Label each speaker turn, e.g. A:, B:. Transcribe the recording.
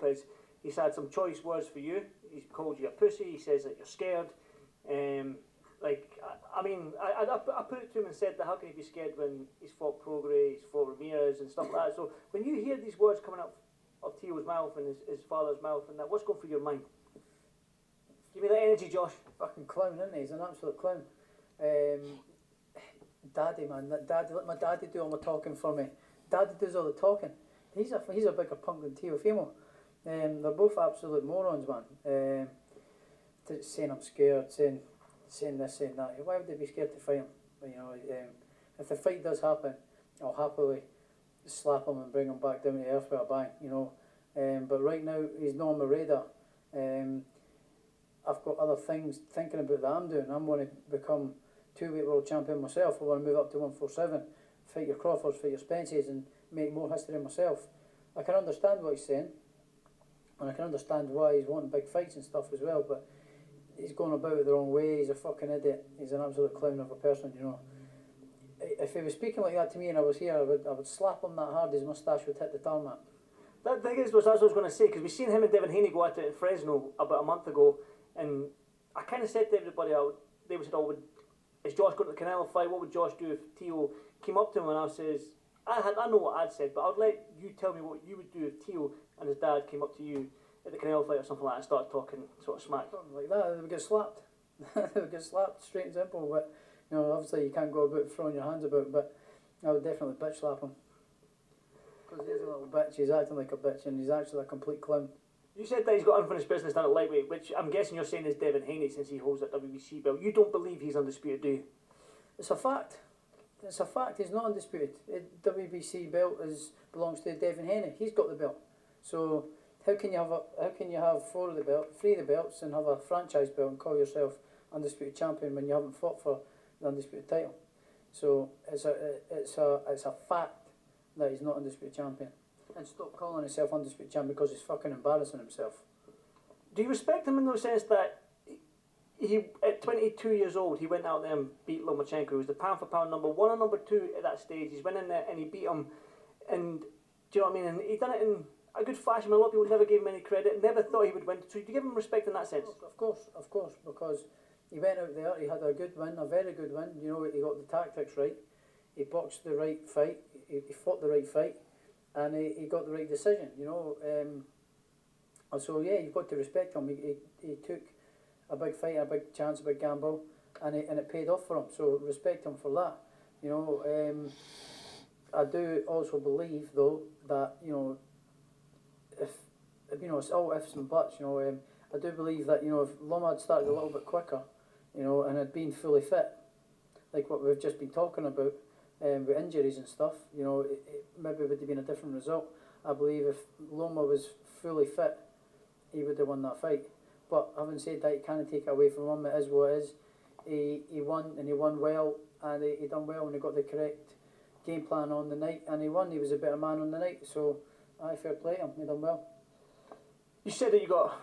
A: Lopez. He's had some choice words for you. He's called you a pussy. He says that you're scared. I put it to him and said that how can he be scared when he's fought Prograis, he's fought Ramirez and stuff like that. So when you hear these words coming out of Teo's mouth and his father's mouth and that, what's going through your mind? Give me that energy, Josh.
B: Fucking clown, isn't he? He's an absolute clown. Daddy, man, Daddy, let my daddy do all the talking for me. Daddy does all the talking. He's a bigger punk than Teofimo. They're both absolute morons, man. Saying I'm scared, saying this, saying that. Why would they be scared to fight him? You know, if the fight does happen, I'll happily slap him and bring him back down to earth with a bang. You know, but right now he's not on my radar. I've got other things thinking about that I'm doing. I'm going to become 2-weight world champion myself. I want to move up to 147, fight your Crawfords, fight your Spences, and make more history myself. I can understand what he's saying, and I can understand why he's wanting big fights and stuff as well, but he's going about it the wrong way. He's a fucking idiot. He's an absolute clown of a person, you know. If he was speaking like that to me and I was here, I would slap him that hard his moustache would hit the tarmac.
A: That thing is, that's what I was going to say, because we've seen him and Devin Haney go at it in Fresno about a month ago, and I kind of said to everybody, they said, oh, is Josh going to the Canelo fight? What would Josh do if Teo came up to him? And I says, I know what I'd said, but I'd let you tell me what you would do if Teo and his dad came up to you at the Canelo fight or something like that and started talking sort of smack.
B: Something like that, they would get slapped. They would get slapped, straight and simple. But you know, obviously you can't go about throwing your hands about, but I would definitely bitch slap him. Because he's a little bitch, he's acting like a bitch, and he's actually a complete clown.
A: You said that he's got unfinished business down at lightweight, which I'm guessing you're saying is Devin Haney since he holds that WBC belt. You don't believe he's undisputed, do you?
B: It's a fact. It's a fact. He's not undisputed. WBC belt belongs to Devin Haney. He's got the belt. So how can you have 4 of the belt, 3 of the belts, and have a franchise belt and call yourself undisputed champion when you haven't fought for the undisputed title? So it's a fact that he's not undisputed champion. And stop calling himself undisputed champion because he's fucking embarrassing himself.
A: Do you respect him in the sense that he at 22 years old, he went out there and beat Lomachenko, who was the pound for pound number 1 and number 2 at that stage. He's went in there and he beat him, and do you know what I mean? And he done it in a good fashion. A lot of people never gave him any credit, never thought he would win. So do you give him respect in that sense?
B: Of course, because he went out there, he had a good win, a very good win. You know, he got the tactics right, he boxed the right fight, he fought the right fight, and he got the right decision. You know, so yeah, you've got to respect him. He took a big fight, a big chance, a big gamble, and it paid off for him. So respect him for that. You know, I do also believe though that if it's all ifs and buts. You know, I do believe that if Loma had started a little bit quicker, and had been fully fit, like what we've just been talking about, with injuries and stuff, it maybe would have been a different result. I believe if Loma was fully fit, he would have won that fight. But having said that, you can't take it away from him. It is what it is. He won, and he won well, and he done well, and he got the correct game plan on the night, and he won. He was a better man on the night, so fair play to him. He done well.
A: You said that you got